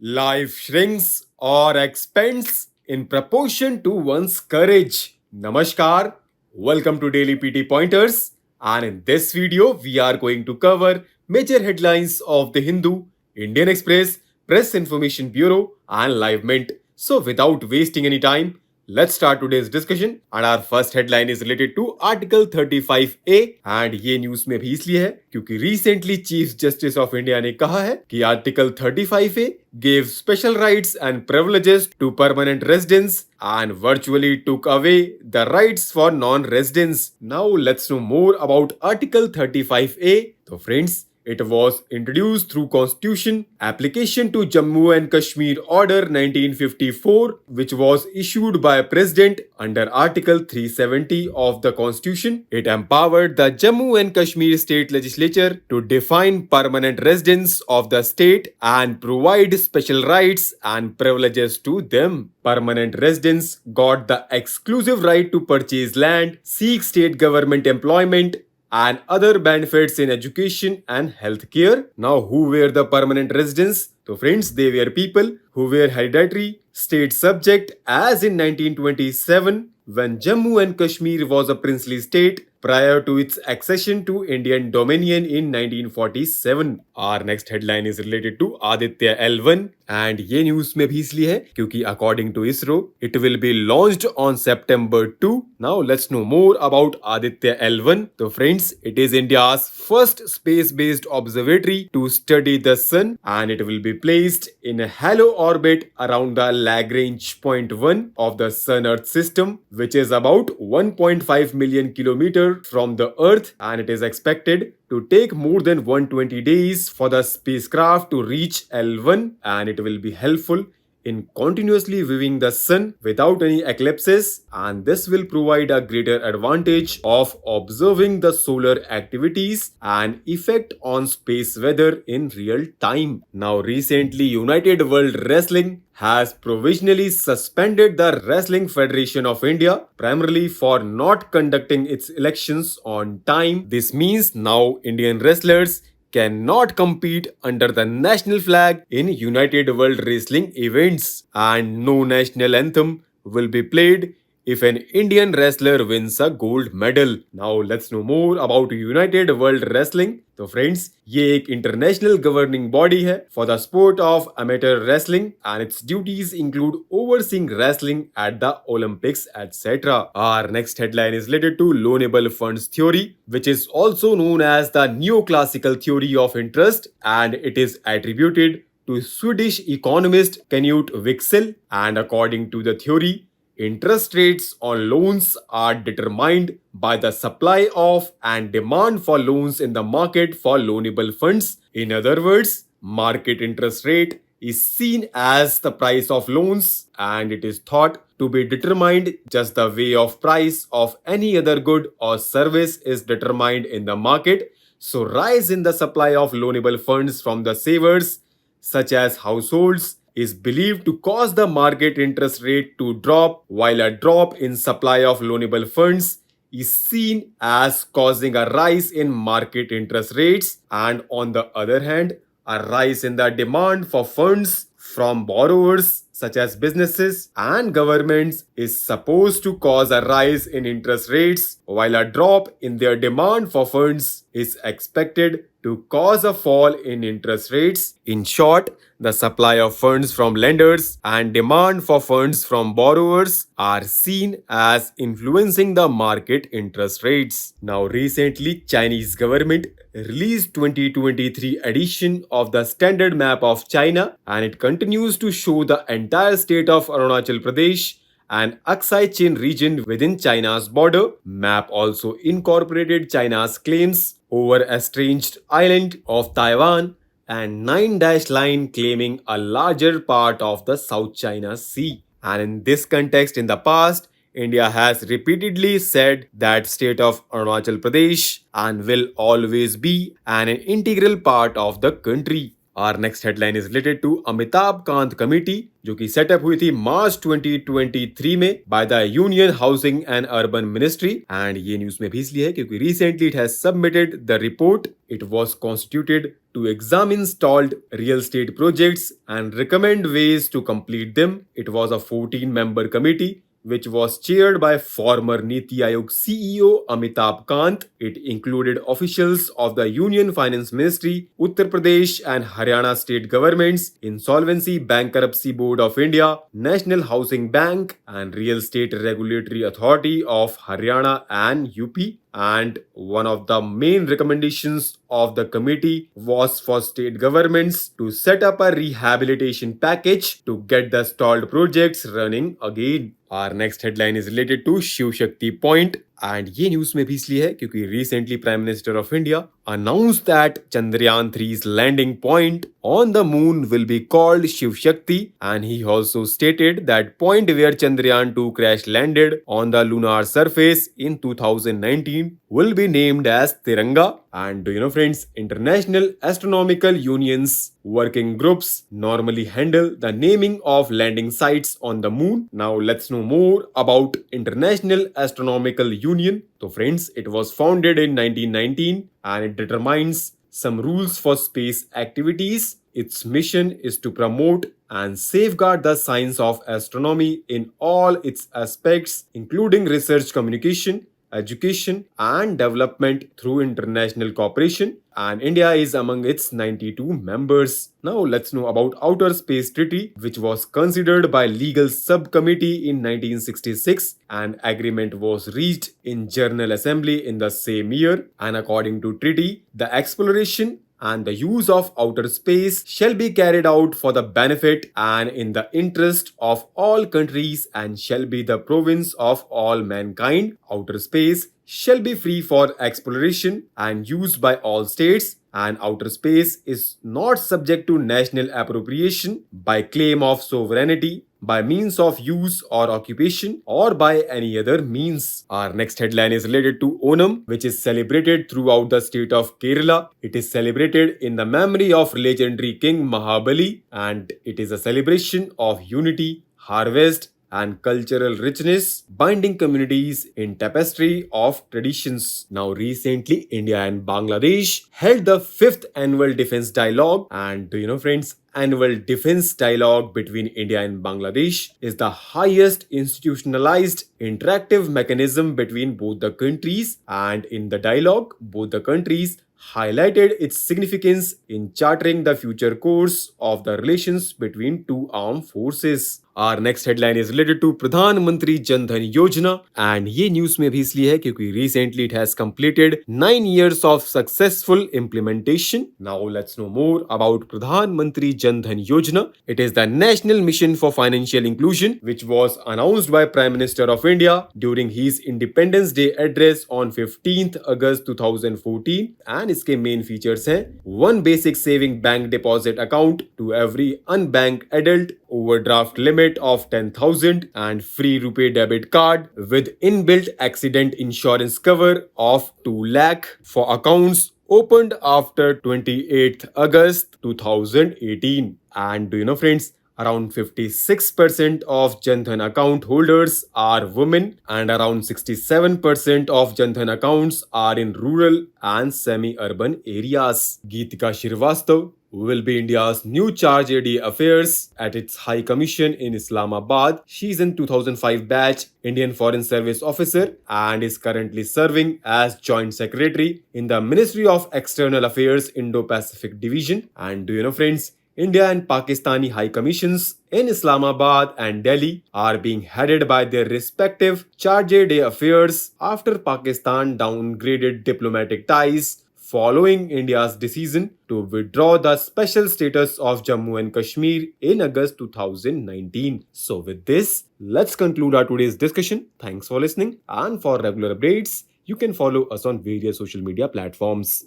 Life shrinks or expands in proportion to one's courage. Namaskar, welcome to Daily PT Pointers, and in this video, we are going to cover major headlines of the Hindu, Indian Express, Press Information Bureau, and Live Mint. So, without wasting any time, let's start today's discussion. And our first headline is related to Article 35A, and ये news में भी इसलिए है क्योंकि recently Chief Justice of India ने कहा है कि Article 35A gave special rights and privileges to permanent residents and virtually took away the rights for non-residents. Now let's know more about Article 35A. So friends, it was introduced through Constitution application to Jammu and Kashmir Order 1954, which was issued by President under Article 370 of the Constitution. It empowered the Jammu and Kashmir State Legislature to define permanent residents of the state and provide special rights and privileges to them. Permanent residents got the exclusive right to purchase land, seek state government employment, and other benefits in education and healthcare. Now, who were the permanent residents? So friends, they were people who were hereditary state subject as in 1927 when Jammu and Kashmir was a princely state prior to its accession to Indian dominion in 1947. Our next headline is related to Aditya-L1 and ये news में भी इसलिए है क्योंकि according to ISRO, it will be launched on September 2. Now let's know more about Aditya-L1. So friends, it is India's first space-based observatory to study the sun, and it will be placed in a halo orbit around the Lagrange point 1 of the Sun-Earth system, which is about 1.5 million kilometers from the Earth, and it is expected to take more than 120 days for the spacecraft to reach L1, and it will be helpful in continuously viewing the sun without any eclipses, and this will provide a greater advantage of observing the solar activities and effect on space weather in real time. Now recently United World Wrestling has provisionally suspended the Wrestling Federation of India primarily for not conducting its elections on time. This means now Indian wrestlers cannot compete under the national flag in United World Wrestling events, and no national anthem will be played if an Indian wrestler wins a gold medal. Now let's know more about United World Wrestling. तो friends, ये एक international governing body है for the sport of amateur wrestling, and its duties include overseeing wrestling at the Olympics, etc. Our next headline is related to loanable funds theory, which is also known as the neoclassical theory of interest, and it is attributed to Swedish economist 𝐃𝐚𝐢𝐥𝐲 𝐏𝐏, and according to the theory, interest rates on loans are determined by the supply of and demand for loans in the market for loanable funds. In other words, market interest rate is seen as the price of loans, and it is thought to be determined just the way of price of any other good or service is determined in the market. So rise in the supply of loanable funds from the savers, such as households, is believed to cause the market interest rate to drop, while a drop in supply of loanable funds is seen as causing a rise in market interest rates, and on the other hand, a rise in the demand for funds from borrowers such as businesses and governments is supposed to cause a rise in interest rates, while a drop in their demand for funds is expected to cause a fall in interest rates. In short, the supply of funds from lenders and demand for funds from borrowers are seen as influencing the market interest rates. Now recently, Chinese government released 2023 edition of the Standard Map of China, and it continues to show the entire state of Arunachal Pradesh and Aksai Chin region within China's border. Map also incorporated China's claims over estranged island of Taiwan and 9-dash line claiming a larger part of the South China Sea. And in this context, in the past, India has repeatedly said that state of Arunachal Pradesh and will always be an integral part of the country. Our next headline is related to Amitabh Kant Committee, जो कि setup हुई थी मार्च 2023 में by the union housing and urban ministry. And ये news में भी इसलिए है क्योंकि recently it has submitted the report. It was constituted to examine stalled real estate projects and recommend ways to complete them. It was a 14-member committee which was chaired by former Niti-Aayog CEO Amitabh Kant. It included officials of the Union Finance Ministry, Uttar Pradesh and Haryana state governments, Insolvency Bankruptcy Board of India, National Housing Bank and Real Estate Regulatory Authority of Haryana and UP. And one of the main recommendations of the committee was for state governments to set up a rehabilitation package to get the stalled projects running again. Our next headline is related to Shiv Shakti Point. And ये news में भी इसलिए है क्योंकि recently prime minister of India announce that Chandrayaan 3's landing point on the moon will be called Shiv Shakti, and he also stated that point where Chandrayaan 2 crash landed on the lunar surface in 2019 will be named as Tiranga. And do you know, friends, international astronomical unions working groups normally handle the naming of landing sites on the moon. Now let's know more about International Astronomical Union. So friends, it was founded in 1919 and it determines some rules for space activities. Its mission is to promote and safeguard the science of astronomy in all its aspects, including research, communication, education, and development through international cooperation. And India is among its 92 members. Now let's know about Outer Space Treaty, which was considered by Legal Subcommittee in 1966, and agreement was reached in General Assembly in the same year. And according to treaty, the exploration and the use of outer space shall be carried out for the benefit and in the interest of all countries and shall be the province of all mankind. Outer space shall be free for exploration and used by all states, and outer space is not subject to national appropriation by claim of sovereignty, by means of use or occupation, or by any other means. Our next headline is related to Onam, which is celebrated throughout the state of Kerala. It is celebrated in the memory of legendary King Mahabali, and it is a celebration of unity, harvest, and cultural richness, binding communities in tapestry of traditions. Now, recently, India and Bangladesh held the 5th annual defense dialogue. And do you know, friends, annual defense dialogue between India and Bangladesh is the highest institutionalized interactive mechanism between both the countries. And in the dialogue, both the countries highlighted its significance in charting the future course of the relations between two armed forces. Our next headline is related to Pradhan Mantri Dhan Yojana, and ये news में भी इसलिए है क्योंकि recently it has completed 9 years of successful implementation. Now let's know more about Pradhan Mantri Dhan Yojana. It is the national mission for financial inclusion which was announced by Prime Minister of India during his Independence Day address on 15th August 2014, and इसके main features हैं one basic saving bank deposit account to every unbanked adult, overdraft limit of 10,000 and free rupee debit card with inbuilt accident insurance cover of 2 lakh for accounts opened after 28th August 2018. And do you know, friends, around 56% of Dhan account holders are women and around 67% of Dhan accounts are in rural and semi-urban areas. Geetika Srivastava will be India's new charge AD affairs at its High Commission in Islamabad. She is in 2005 batch Indian Foreign Service officer and is currently serving as Joint Secretary in the Ministry of External Affairs Indo-Pacific Division. And do you know, friends, India and Pakistani High Commissions in Islamabad and Delhi are being headed by their respective charge AD affairs after Pakistan downgraded diplomatic ties following India's decision to withdraw the special status of Jammu and Kashmir in August 2019. So with this, let's conclude our today's discussion. Thanks for listening, and for regular updates, you can follow us on various social media platforms.